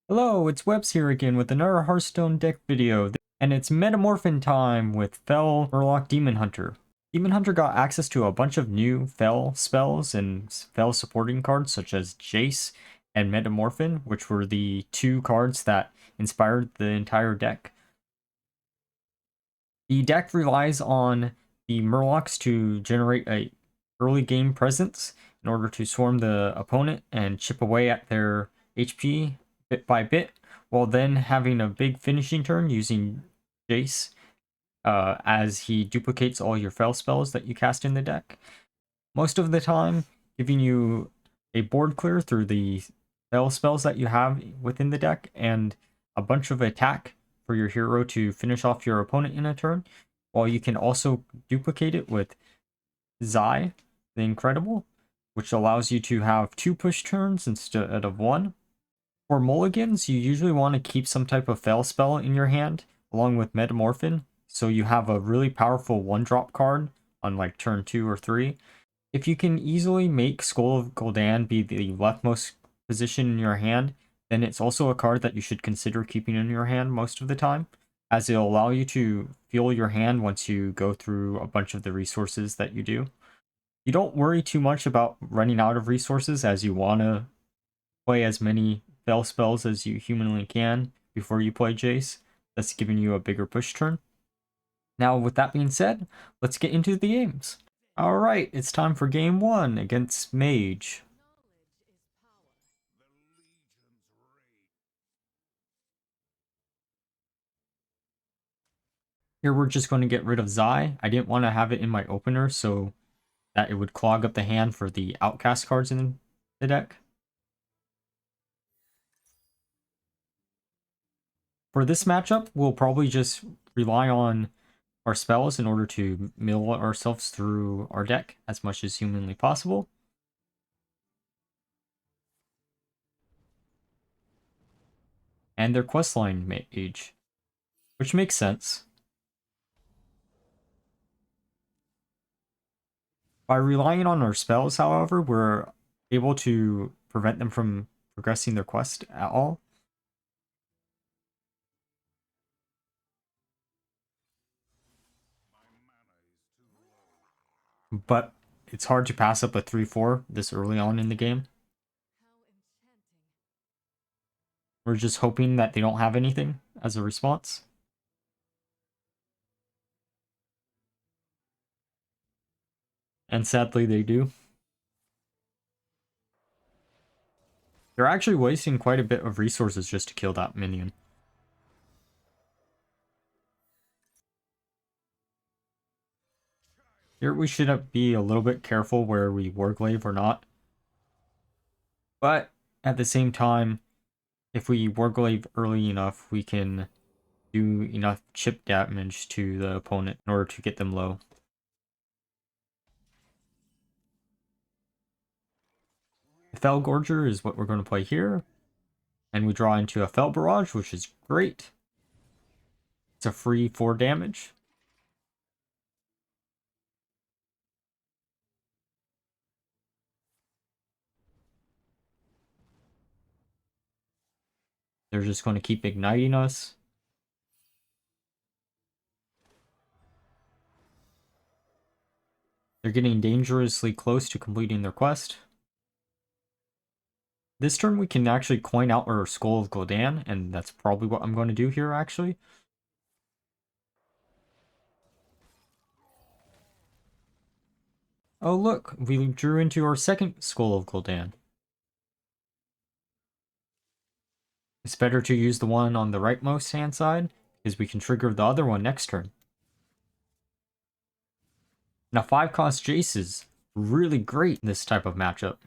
Hello, it's Webz here again with another Hearthstone deck video, and it's Metamorphin time with Fel Murloc Demon Hunter. Demon Hunter got access to a bunch of new Fel spells and Fel supporting cards such as Jace and Metamorfin, which were the two cards that inspired the entire deck. The deck relies on the Murlocs to generate a early game presence in order to swarm the opponent and chip away at their HP bit by bit, while then having a big finishing turn using Jace as he duplicates all your Fel spells that you cast in the deck. Most of the time, giving you a board clear through the Fel spells that you have within the deck and a bunch of attack for your hero to finish off your opponent in a turn, while you can also duplicate it with Zai, the Incredible, which allows you to have 2 push turns instead of 1. For Mulligans, you usually want to keep some type of Fel spell in your hand, along with Metamorphin, so you have a really powerful 1-drop card on like turn 2 or 3. If you can easily make Skull of Gul'dan be the leftmost position in your hand, then it's also a card that you should consider keeping in your hand most of the time, as it'll allow you to fuel your hand once you go through a bunch of the resources that you do. You don't worry too much about running out of resources, as you want to play as many Fel spells as you humanly can before you play Jace. That's giving you a bigger push turn. Now, with that being said, let's get into the games. Alright, it's time for game 1 against Mage. Here we're just going to get rid of Zai. I didn't want to have it in my opener so that it would clog up the hand for the outcast cards in the deck. For this matchup, we'll probably just rely on our spells in order to mill ourselves through our deck as much as humanly possible. And their questline mage, which makes sense. By relying on our spells, however, we're able to prevent them from progressing their quest at all. But it's hard to pass up a 3-4 this early on in the game. We're just hoping that they don't have anything as a response. And sadly, they do. They're actually wasting quite a bit of resources just to kill that minion. Here we should be a little bit careful where we Warglaive or not. But at the same time, if we Warglaive early enough, we can do enough chip damage to the opponent in order to get them low. The Fel Gorger is what we're going to play here. And we draw into a Fel Barrage, which is great. It's a free 4 damage. They're just going to keep igniting us. They're getting dangerously close to completing their quest. This turn we can actually coin out our Skull of Gul'dan, and that's probably what I'm going to do here, actually. Oh look, we drew into our second Skull of Gul'dan. It's better to use the one on the rightmost hand side, because we can trigger the other one next turn. Now 5-cost Jace is really great in this type of matchup.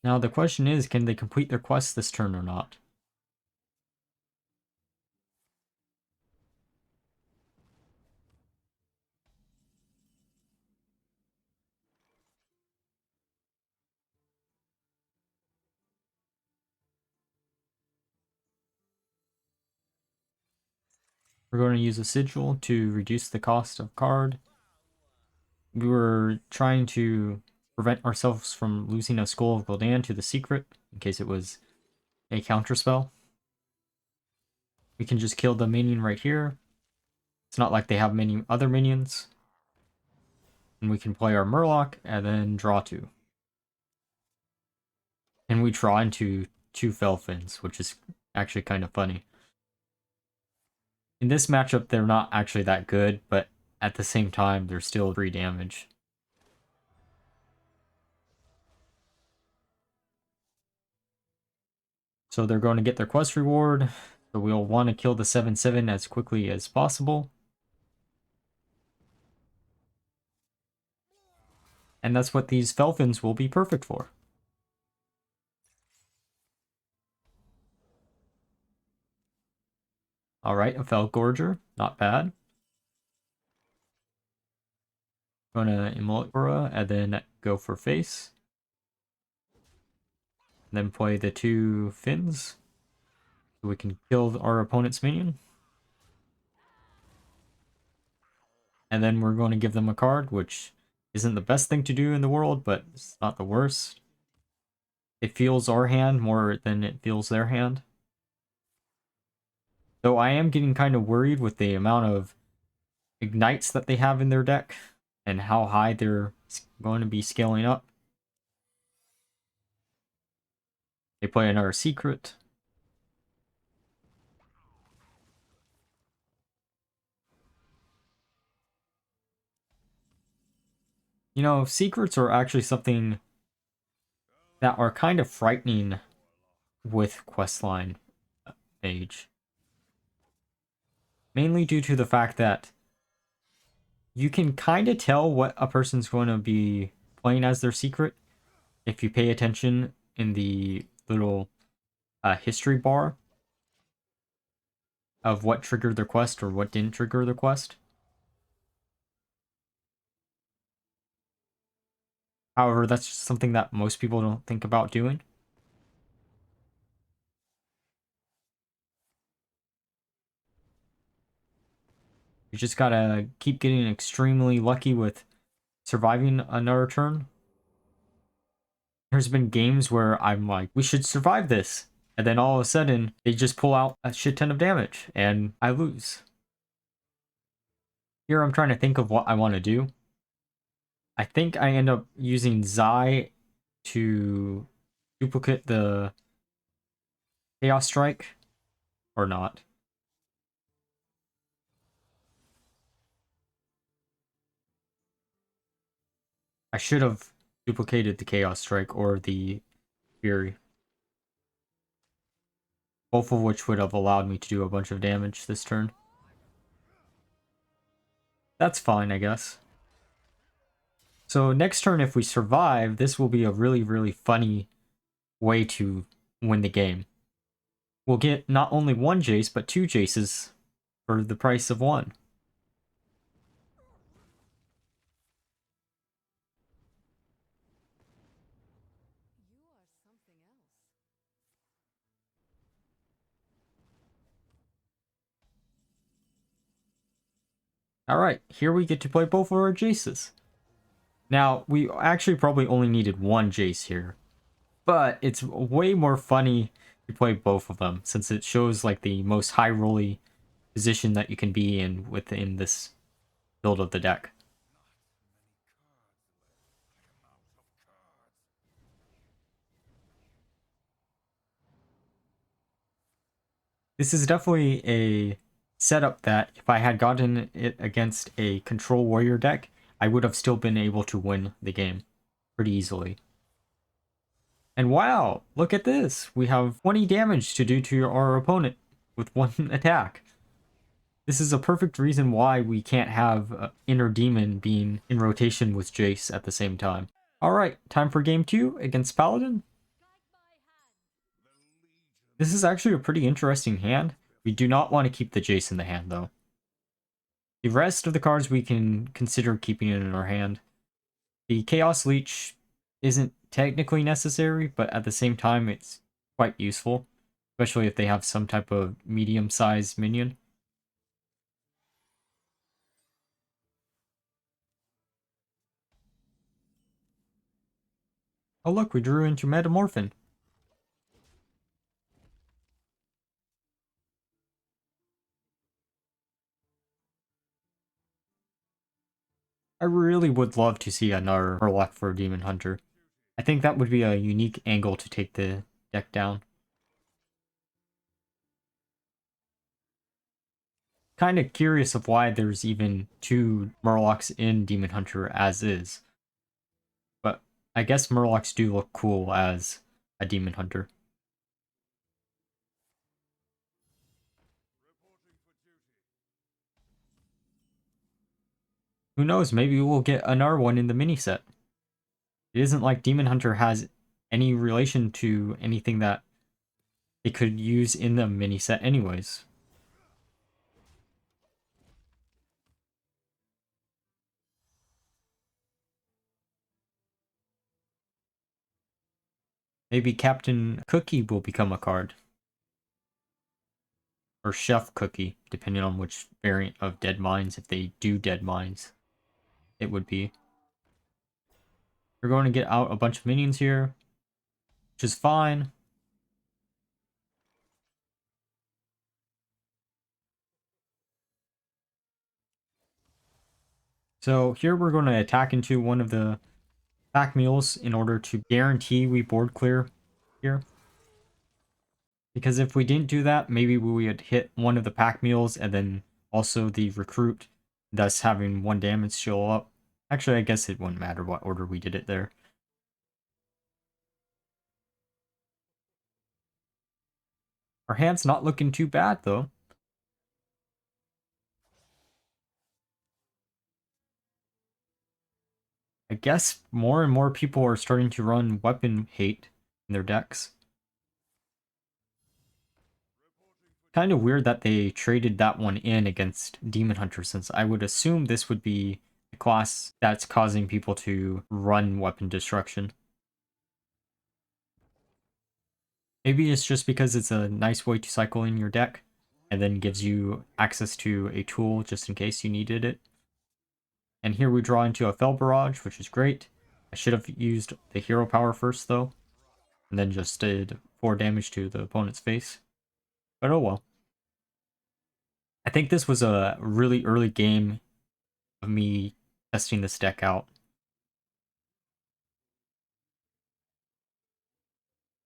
Now the question is, can they complete their quest this turn or not? We're going to use a sigil to reduce the cost of card. We were trying to prevent ourselves from losing a Skull of Gul'dan to the secret, in case it was a counterspell. We can just kill the minion right here. It's not like they have many other minions. And we can play our Murloc and then draw 2. And we draw into 2 Felfins, which is actually kind of funny. In this matchup, they're not actually that good, but at the same time, they're still 3 damage. So they're going to get their quest reward. So we'll want to kill the 7/7 as quickly as possible. And that's what these Felfins will be perfect for. Alright, a Felgorger. Not bad. Gonna Immolate Aura and then go for face. And then play the 2 Fins. So we can kill our opponent's minion. And then we're going to give them a card, which isn't the best thing to do in the world, but it's not the worst. It feels our hand more than it feels their hand. Though I am getting kind of worried with the amount of ignites that they have in their deck and how high they're going to be scaling up. They play another secret. You know, secrets are actually something that are kind of frightening with questline age. Mainly due to the fact that you can kind of tell what a person's going to be playing as their secret if you pay attention in the little history bar of what triggered their quest or what didn't trigger their quest. However, that's just something that most people don't think about doing. You just gotta keep getting extremely lucky with surviving another turn. There's been games where I'm like, we should survive this. And then all of a sudden, they just pull out a shit ton of damage, and I lose. Here I'm trying to think of what I want to do. I think I end up using Zai to duplicate the Chaos Strike, or not. I should have duplicated the Chaos Strike or the Fury. Both of which would have allowed me to do a bunch of damage this turn. That's fine, I guess. So next turn, if we survive, this will be a really, really funny way to win the game. We'll get not only 1 Jace, but 2 Jaces for the price of 1. Alright, here we get to play both of our Jaces. Now, we actually probably only needed 1 Jace here, but it's way more funny to play both of them, since it shows like the most high rolly position that you can be in within this build of the deck. This is definitely a setup that if I had gotten it against a control warrior deck, I would have still been able to win the game pretty easily. And wow, look at this. We have 20 damage to do to our opponent with 1 attack. This is a perfect reason why we can't have Inner Demon being in rotation with Jace at the same time. Alright, time for game 2 against Paladin. This is actually a pretty interesting hand. We do not want to keep the Jace in the hand, though. The rest of the cards we can consider keeping it in our hand. The Chaos Leech isn't technically necessary, but at the same time it's quite useful, especially if they have some type of medium-sized minion. Oh look, we drew into Metamorfin. I really would love to see another Murloc for Demon Hunter. I think that would be a unique angle to take the deck down. Kind of curious of why there's even 2 Murlocs in Demon Hunter as is. But I guess Murlocs do look cool as a Demon Hunter. Who knows, maybe we'll get another one in the mini set. It isn't like Demon Hunter has any relation to anything that it could use in the mini set anyways. Maybe Captain Cookie will become a card. Or Chef Cookie, depending on which variant of Dead Mines, if they do Dead Mines, it would be. We're going to get out a bunch of minions here, which is fine. So here we're going to attack into one of the pack mules in order to guarantee we board clear here. Because if we didn't do that, maybe we would hit one of the pack mules and then also the recruit, thus having 1 damage show up. Actually, I guess it wouldn't matter what order we did it there. Our hand's not looking too bad, though. I guess more and more people are starting to run weapon hate in their decks. Kind of weird that they traded that one in against Demon Hunter, since I would assume this would be the class that's causing people to run weapon destruction. Maybe it's just because it's a nice way to cycle in your deck, and then gives you access to a tool just in case you needed it. And here we draw into a Fel Barrage, which is great. I should have used the hero power first, though, and then just did 4 damage to the opponent's face. But oh well. I think this was a really early game of me testing this deck out.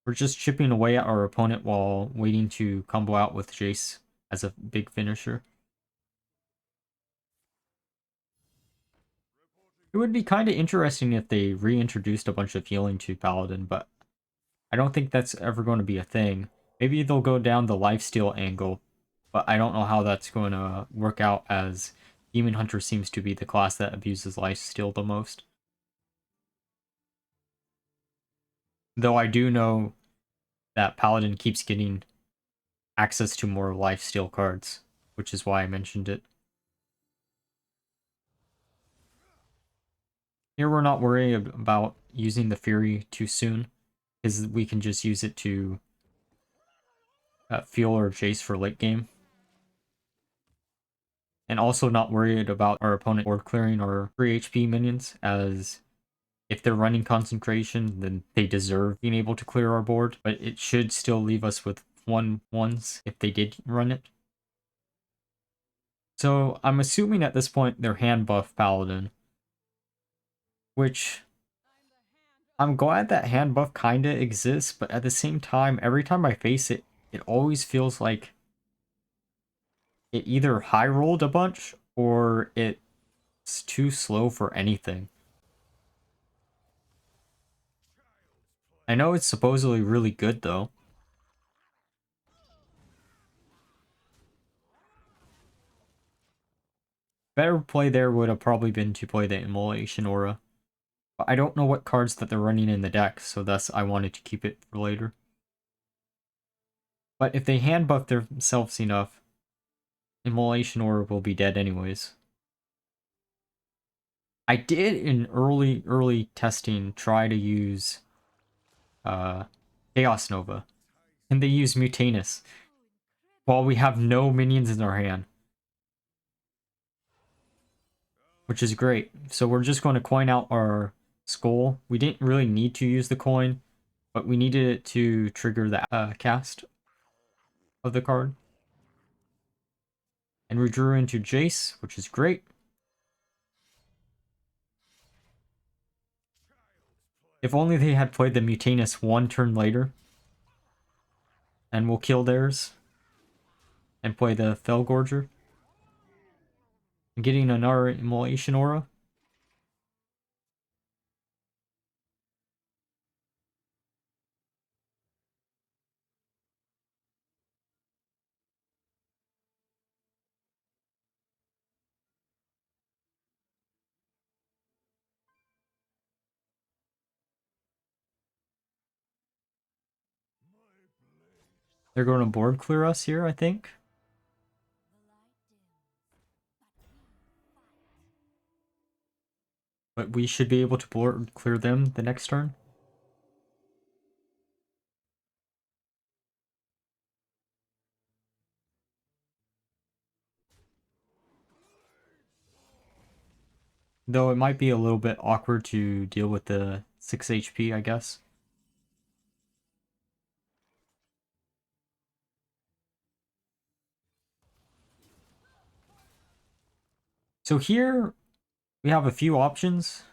We're just chipping away at our opponent while waiting to combo out with Jace as a big finisher. It would be kind of interesting if they reintroduced a bunch of healing to Paladin, but I don't think that's ever going to be a thing. Maybe they'll go down the lifesteal angle, but I don't know how that's going to work out, as Demon Hunter seems to be the class that abuses lifesteal the most. Though I do know that Paladin keeps getting access to more lifesteal cards, which is why I mentioned it. Here we're not worried about using the Fury too soon, because we can just use it to fuel or Jace for late game. And also not worried about our opponent board clearing our 3 HP minions, as if they're running concentration, then they deserve being able to clear our board, but it should still leave us with 1/1s if they did run it. So I'm assuming at this point they're hand buff Paladin, which I'm glad that hand buff kinda exists, but at the same time, every time I face it, it always feels like it either high rolled a bunch or it's too slow for anything. I know it's supposedly really good though. Better play there would have probably been to play the Immolation Aura. But I don't know what cards that they're running in the deck, so thus I wanted to keep it for later. But if they hand buff themselves enough, Immolation Aura will be dead anyways. I did in early testing try to use Chaos Nova, and they use Mutanus while we have no minions in our hand, which is great. So we're just going to coin out our Skull. We didn't really need to use the coin, but we needed it to trigger the cast of the card. And we drew into Jace, which is great. If only they had played the Mutanus one turn later. And we'll kill theirs. And play the Felgorger. And getting another Immolation Aura. They're going to board clear us here, I think. But we should be able to board clear them the next turn. Though it might be a little bit awkward to deal with the 6 HP, I guess. So here we have a few options.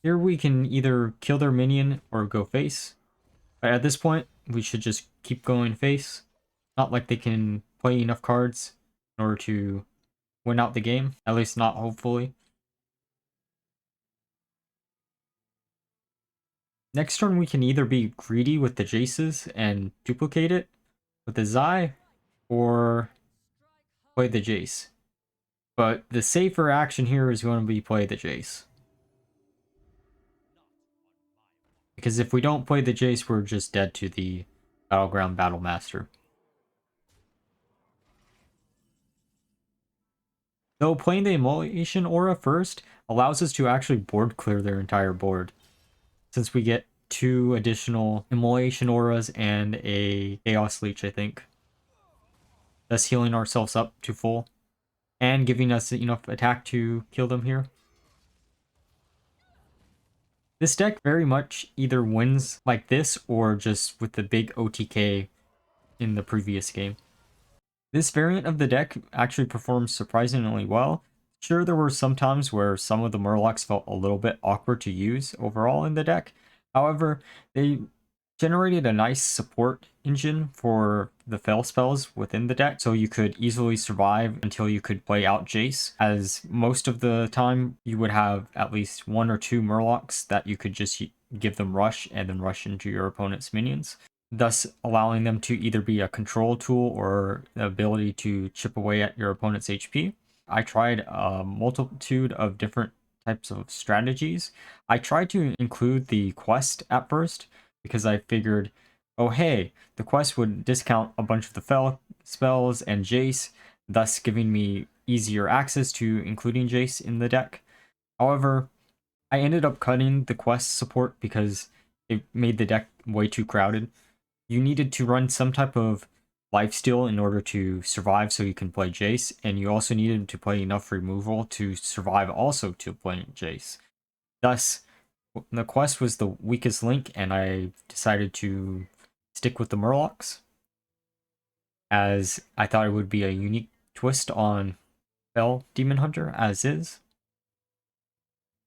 Here we can either kill their minion or go face. But at this point, we should just keep going face. Not like they can play enough cards in order to win out the game. At least not hopefully. Next turn we can either be greedy with the Jaces and duplicate it with the Zai, or play the Jace. But the safer action here is going to be play the Jace. Because if we don't play the Jace, we're just dead to the Battleground Battlemaster. Though playing the Immolation Aura first allows us to actually board clear their entire board. Since we get 2 additional Immolation Auras and a Chaos Leech, I think. Thus healing ourselves up to full. And giving us enough attack to kill them here. This deck very much either wins like this or just with the big OTK in the previous game. This variant of the deck actually performs surprisingly well. Sure, there were some times where some of the Murlocs felt a little bit awkward to use overall in the deck. However, they generated a nice support engine for the fail spells within the deck, so you could easily survive until you could play out Jace, as most of the time you would have at least 1 or 2 Murlocs that you could just give them rush and then rush into your opponent's minions, thus allowing them to either be a control tool or the ability to chip away at your opponent's HP. I tried a multitude of different types of strategies. I tried to include the quest at first because I figured, oh hey, the quest would discount a bunch of the fel spells and Jace, thus giving me easier access to including Jace in the deck. However, I ended up cutting the quest support because it made the deck way too crowded. You needed to run some type of lifesteal in order to survive so you can play Jace, and you also needed to play enough removal to survive also to play Jace. Thus, the quest was the weakest link, and I decided to stick with the Murlocs, as I thought it would be a unique twist on Fel Demon Hunter as is.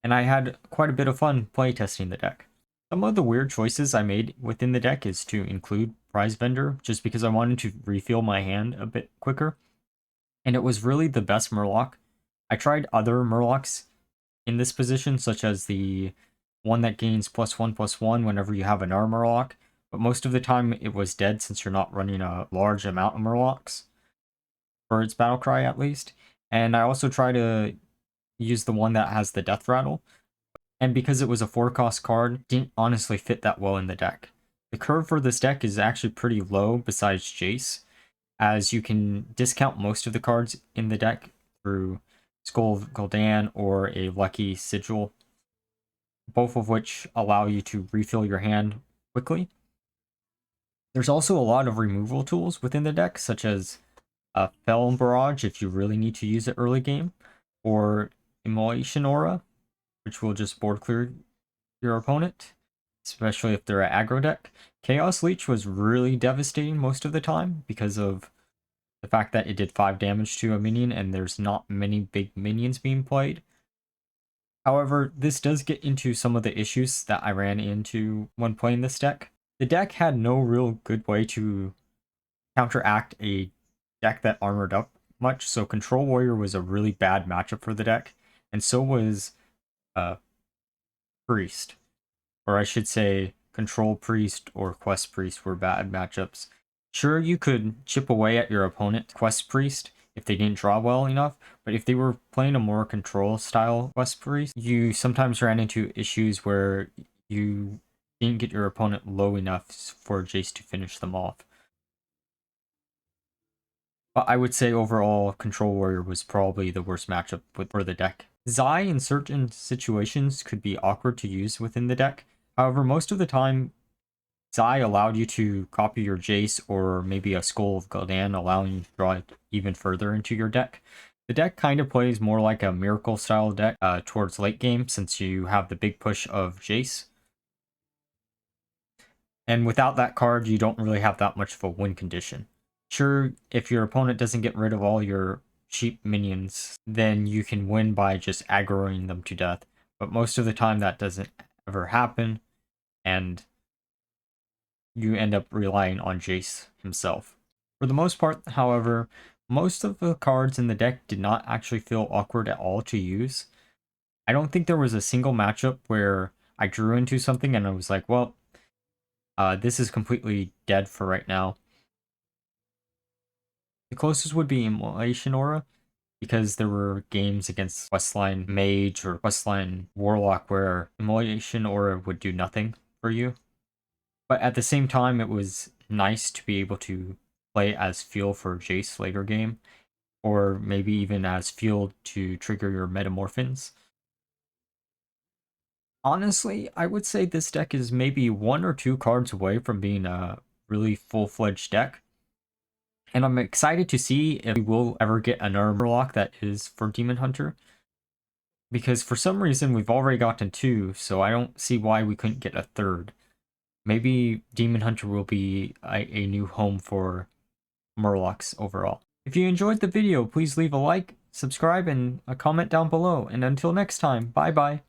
And I had quite a bit of fun playtesting the deck. Some of the weird choices I made within the deck is to include Prize Vendor, just because I wanted to refill my hand a bit quicker. And it was really the best Murloc. I tried other Murlocs in this position, such as the one that gains +1/+1 whenever you have an Murloc, but most of the time it was dead since you're not running a large amount of Murlocs, for its battle cry at least. And I also try to use the one that has the Death Rattle, and because it was a 4-cost card, didn't honestly fit that well in the deck. The curve for this deck is actually pretty low besides Jace, as you can discount most of the cards in the deck through Skull of Gul'dan or a Lucky Sigil, both of which allow you to refill your hand quickly. There's also a lot of removal tools within the deck, such as Fel Barrage if you really need to use it early game, or Immolation Aura, which will just board clear your opponent, especially if they're an aggro deck. Chaos Leech was really devastating most of the time because of the fact that it did 5 damage to a minion and there's not many big minions being played. However, this does get into some of the issues that I ran into when playing this deck. The deck had no real good way to counteract a deck that armored up much, so Control Warrior was a really bad matchup for the deck, and so was Priest. Or I should say Control Priest or Quest Priest were bad matchups. Sure, you could chip away at your opponent, Quest Priest, if they didn't draw well enough, but if they were playing a more control style Quest Priest, you sometimes ran into issues where you didn't get your opponent low enough for Jace to finish them off. But I would say overall, Control Warrior was probably the worst matchup for the deck. Zai in certain situations could be awkward to use within the deck. However, most of the time, Zai allowed you to copy your Jace or maybe a Skull of Gul'dan, allowing you to draw it even further into your deck. The deck kind of plays more like a Miracle style deck towards late game, since you have the big push of Jace. And without that card, you don't really have that much of a win condition. Sure, if your opponent doesn't get rid of all your cheap minions, then you can win by just aggroing them to death. But most of the time that doesn't ever happen, and you end up relying on Jace himself. For the most part, however, most of the cards in the deck did not actually feel awkward at all to use. I don't think there was a single matchup where I drew into something and I was like, well, this is completely dead for right now. The closest would be Immolation Aura, because there were games against Questline Mage or Questline Warlock where Immolation Aura would do nothing for you. But at the same time, it was nice to be able to play as fuel for Jace later game, or maybe even as fuel to trigger your Metamorfins. Honestly, I would say this deck is maybe 1 or 2 cards away from being a really full-fledged deck. And I'm excited to see if we will ever get another Murloc that is for Demon Hunter. Because for some reason we've already gotten 2, so I don't see why we couldn't get a third. Maybe Demon Hunter will be a new home for Murlocs overall. If you enjoyed the video, please leave a like, subscribe, and a comment down below. And until next time, bye bye.